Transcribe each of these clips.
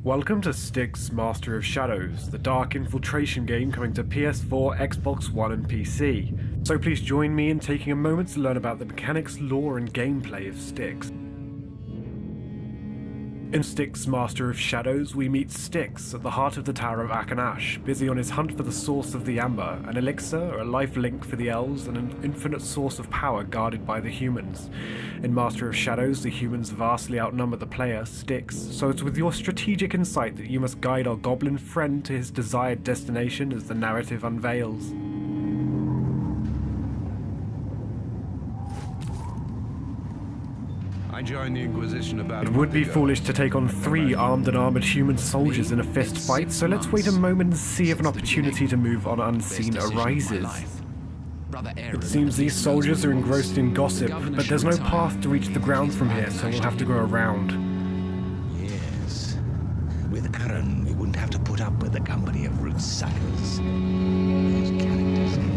Welcome to Styx, Master of Shadows, the dark infiltration game coming to PS4, Xbox One and PC. So please join me in taking a moment to learn about the mechanics, lore and gameplay of Styx. In Styx, Master of Shadows, we meet Styx at the heart of the Tower of Akenash, busy on his hunt for the source of the Amber, an elixir, a life link for the elves, and an infinite source of power guarded by the humans. In Master of Shadows, the humans vastly outnumber the player, Styx, so it's with your strategic insight that you must guide our goblin friend to his desired destination as the narrative unveils. Joined the Inquisition about it would be foolish to take on 3 armed and armoured human soldiers in a fist fight, so let's wait a moment and see if an opportunity to move on unseen arises. It seems these soldiers are engrossed in gossip, but there's no path to reach the ground from here, so we'll have to go around. Yes. With Aaron, we wouldn't have to put up with the company of root suckers. Those characters are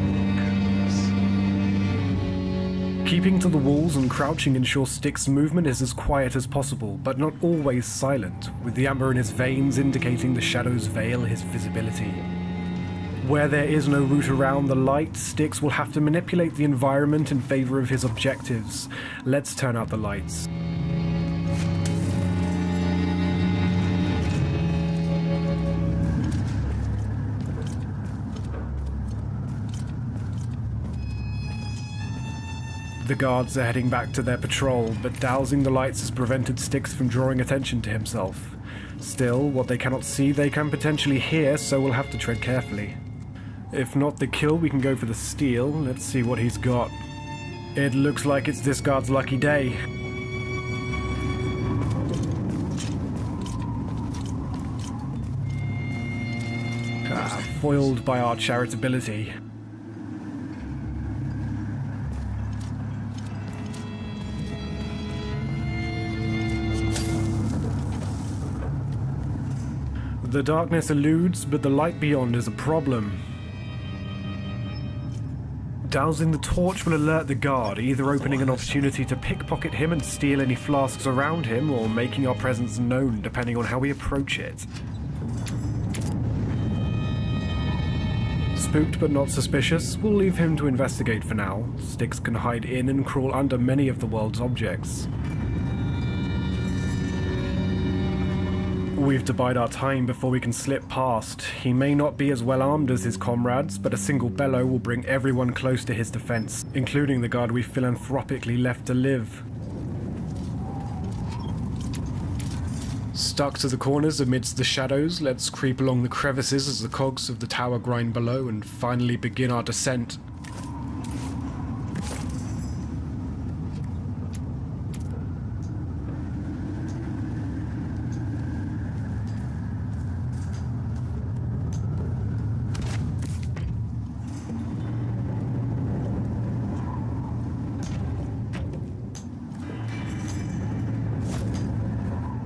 Keeping to the walls and crouching ensures Styx's movement is as quiet as possible, but not always silent, with the amber in his veins indicating the shadows veil his visibility. Where there is no route around the light, Styx will have to manipulate the environment in favor of his objectives. Let's turn out the lights. The guards are heading back to their patrol, but dousing the lights has prevented Styx from drawing attention to himself. Still, what they cannot see they can potentially hear, so we'll have to tread carefully. If not the kill, we can go for the steal. Let's see what he's got. It looks like it's this guard's lucky day. Foiled by our charitability. The darkness eludes, but the light beyond is a problem. Dousing the torch will alert the guard, either opening an opportunity to pickpocket him and steal any flasks around him, or making our presence known depending on how we approach it. Spooked but not suspicious, we'll leave him to investigate for now. Styx can hide in and crawl under many of the world's objects. We've to bide our time before we can slip past. He may not be as well armed as his comrades, but a single bellow will bring everyone close to his defense, including the guard we philanthropically left to live. Stuck to the corners amidst the shadows, let's creep along the crevices as the cogs of the tower grind below and finally begin our descent.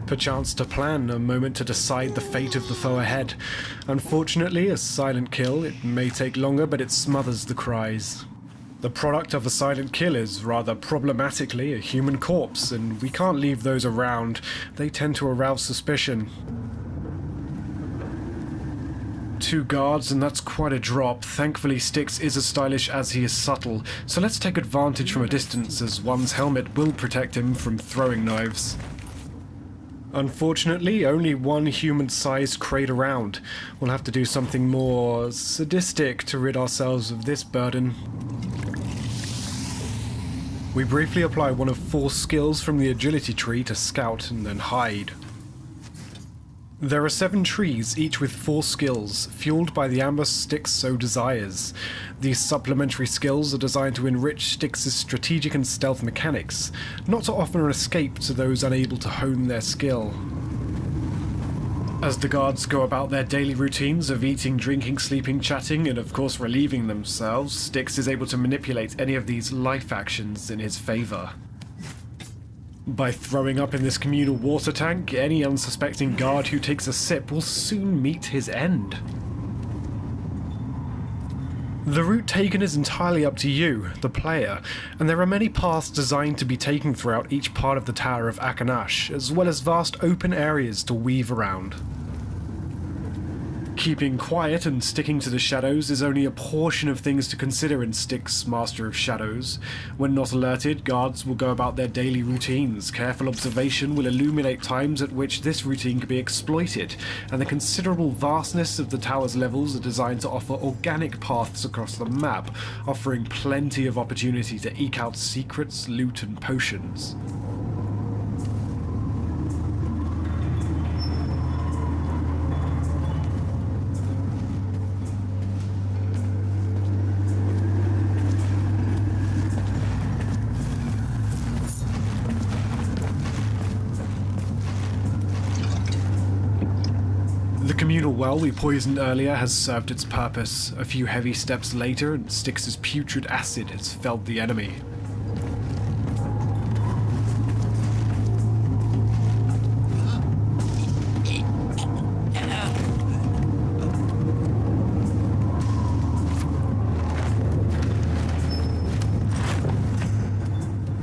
Perchance to plan, a moment to decide the fate of the foe ahead. Unfortunately, a silent kill. It may take longer, but it smothers the cries. The product of a silent kill is, rather problematically, a human corpse, and we can't leave those around. They tend to arouse suspicion. 2 guards, and that's quite a drop. Thankfully, Styx is as stylish as he is subtle, so let's take advantage from a distance, as one's helmet will protect him from throwing knives. Unfortunately, only one human-sized crate around. We'll have to do something more sadistic to rid ourselves of this burden. We briefly apply one of 4 skills from the agility tree to scout and then hide. There are 7 trees, each with 4 skills, fueled by the amber Styx so desires. These supplementary skills are designed to enrich Styx's strategic and stealth mechanics, not to offer an escape to those unable to hone their skill. As the guards go about their daily routines of eating, drinking, sleeping, chatting, and of course relieving themselves, Styx is able to manipulate any of these life actions in his favor. By throwing up in this communal water tank, any unsuspecting guard who takes a sip will soon meet his end. The route taken is entirely up to you, the player, and there are many paths designed to be taken throughout each part of the Tower of Akenash, as well as vast open areas to weave around. Keeping quiet and sticking to the shadows is only a portion of things to consider in Styx, Master of Shadows. When not alerted, guards will go about their daily routines. Careful observation will illuminate times at which this routine can be exploited, and the considerable vastness of the tower's levels are designed to offer organic paths across the map, offering plenty of opportunity to eke out secrets, loot, and potions. The communal well we poisoned earlier has served its purpose. A few heavy steps later, and Styx's putrid acid has felled the enemy.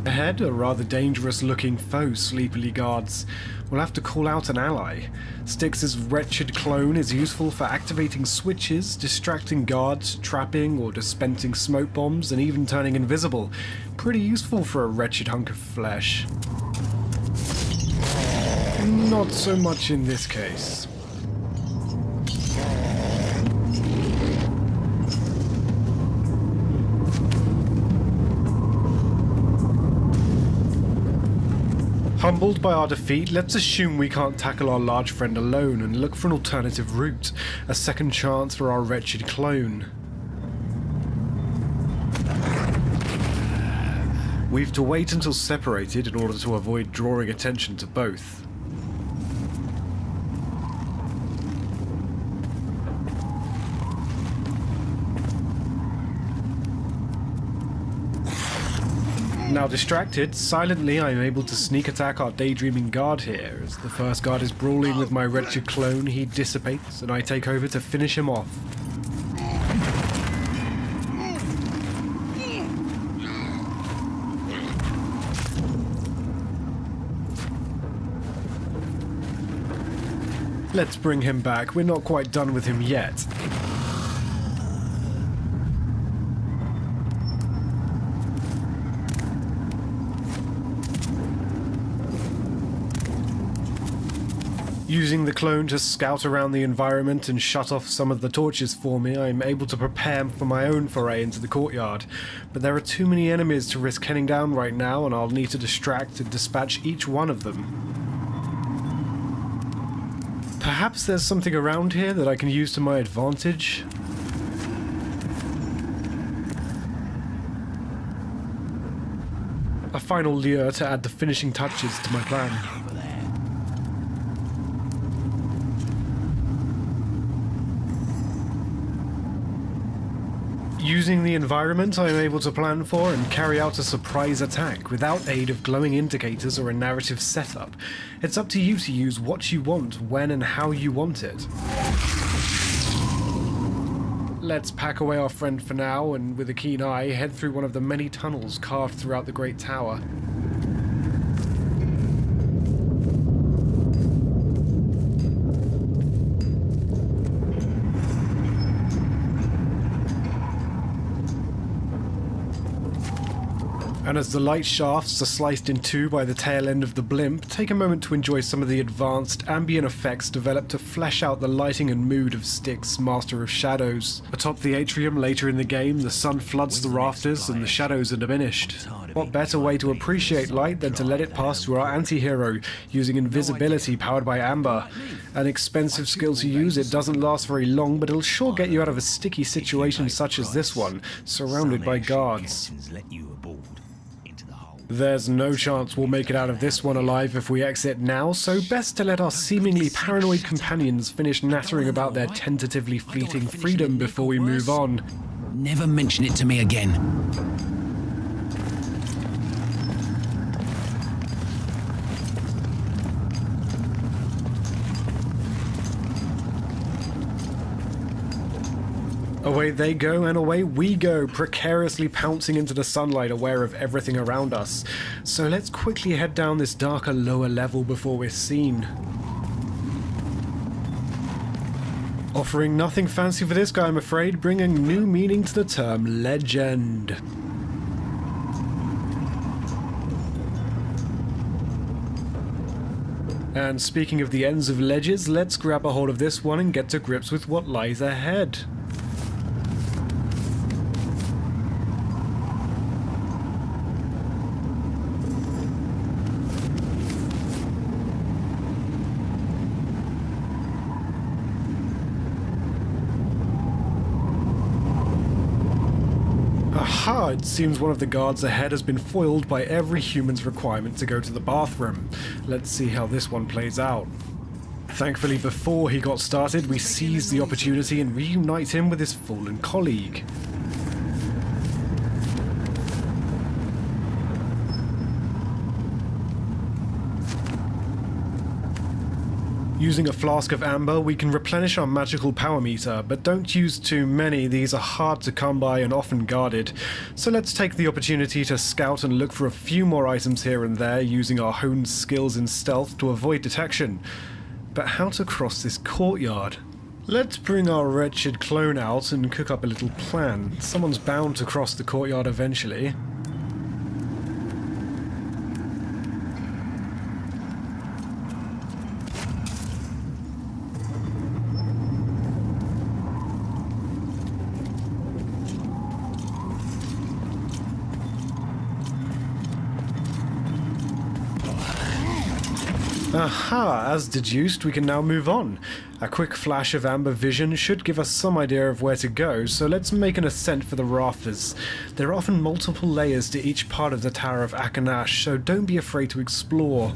Ahead, a rather dangerous-looking foe sleepily guards. We'll have to call out an ally. Styx's wretched clone is useful for activating switches, distracting guards, trapping or dispensing smoke bombs, and even turning invisible. Pretty useful for a wretched hunk of flesh. Not so much in this case. Humbled by our defeat, let's assume we can't tackle our large friend alone and look for an alternative route, a second chance for our wretched clone. We've to wait until separated in order to avoid drawing attention to both. Now distracted, silently I am able to sneak attack our daydreaming guard here. As the first guard is brawling with my wretched clone, he dissipates and I take over to finish him off. Let's bring him back, we're not quite done with him yet. Using the clone to scout around the environment and shut off some of the torches for me, I'm able to prepare for my own foray into the courtyard. But there are too many enemies to risk heading down right now, and I'll need to distract and dispatch each one of them. Perhaps there's something around here that I can use to my advantage? A final lure to add the finishing touches to my plan. Using the environment, I am able to plan for and carry out a surprise attack without aid of glowing indicators or a narrative setup. It's up to you to use what you want, when and how you want it. Let's pack away our friend for now, and with a keen eye, head through one of the many tunnels carved throughout the Great Tower. And as the light shafts are sliced in two by the tail end of the blimp, take a moment to enjoy some of the advanced ambient effects developed to flesh out the lighting and mood of Styx, Master of Shadows. Atop the atrium later in the game, the sun floods the rafters and the shadows are diminished. What better way to appreciate light than to let it pass through our anti-hero, using invisibility powered by amber. An expensive skill to use, it doesn't last very long, but it'll sure get you out of a sticky situation such as this one, surrounded by guards. There's no chance we'll make it out of this one alive if we exit now, so best to let our seemingly paranoid companions finish nattering about their tentatively fleeting freedom before we move on. Never mention it to me again. Away they go and away we go, precariously pouncing into the sunlight, aware of everything around us. So let's quickly head down this darker lower level before we're seen. Offering nothing fancy for this guy, I'm afraid, bringing new meaning to the term legend. And speaking of the ends of ledges, let's grab a hold of this one and get to grips with what lies ahead. Aha! It seems one of the guards ahead has been foiled by every human's requirement to go to the bathroom. Let's see how this one plays out. Thankfully, before he got started, we seized the opportunity and reunite him with his fallen colleague. Using a flask of amber, we can replenish our magical power meter, but don't use too many, these are hard to come by and often guarded. So let's take the opportunity to scout and look for a few more items here and there, using our honed skills in stealth to avoid detection. But how to cross this courtyard? Let's bring our wretched clone out and cook up a little plan. Someone's bound to cross the courtyard eventually. Aha! As deduced, we can now move on. A quick flash of amber vision should give us some idea of where to go, so let's make an ascent for the rafters. There are often multiple layers to each part of the Tower of Akenash, so don't be afraid to explore.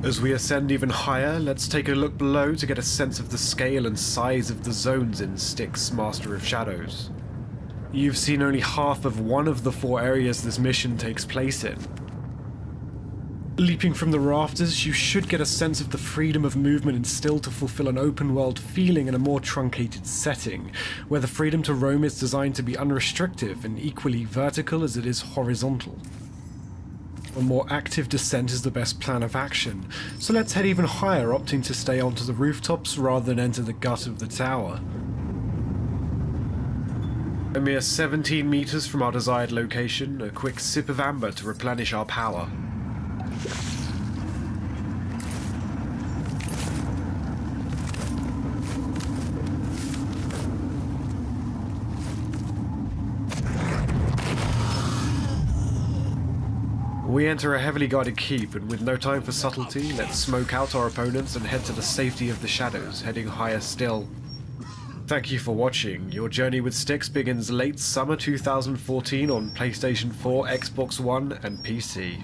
As we ascend even higher, let's take a look below to get a sense of the scale and size of the zones in Styx, Master of Shadows. You've seen only half of one of the 4 areas this mission takes place in. Leaping from the rafters, you should get a sense of the freedom of movement instilled to fulfill an open-world feeling in a more truncated setting, where the freedom to roam is designed to be unrestricted and equally vertical as it is horizontal. A more active descent is the best plan of action, so let's head even higher, opting to stay onto the rooftops rather than enter the gut of the tower. A mere 17 meters from our desired location, a quick sip of amber to replenish our power. We enter a heavily guarded keep, and with no time for subtlety, let's smoke out our opponents and head to the safety of the shadows, heading higher still. Thank you for watching. Your journey with Styx begins late summer 2014 on PlayStation 4, Xbox One, and PC.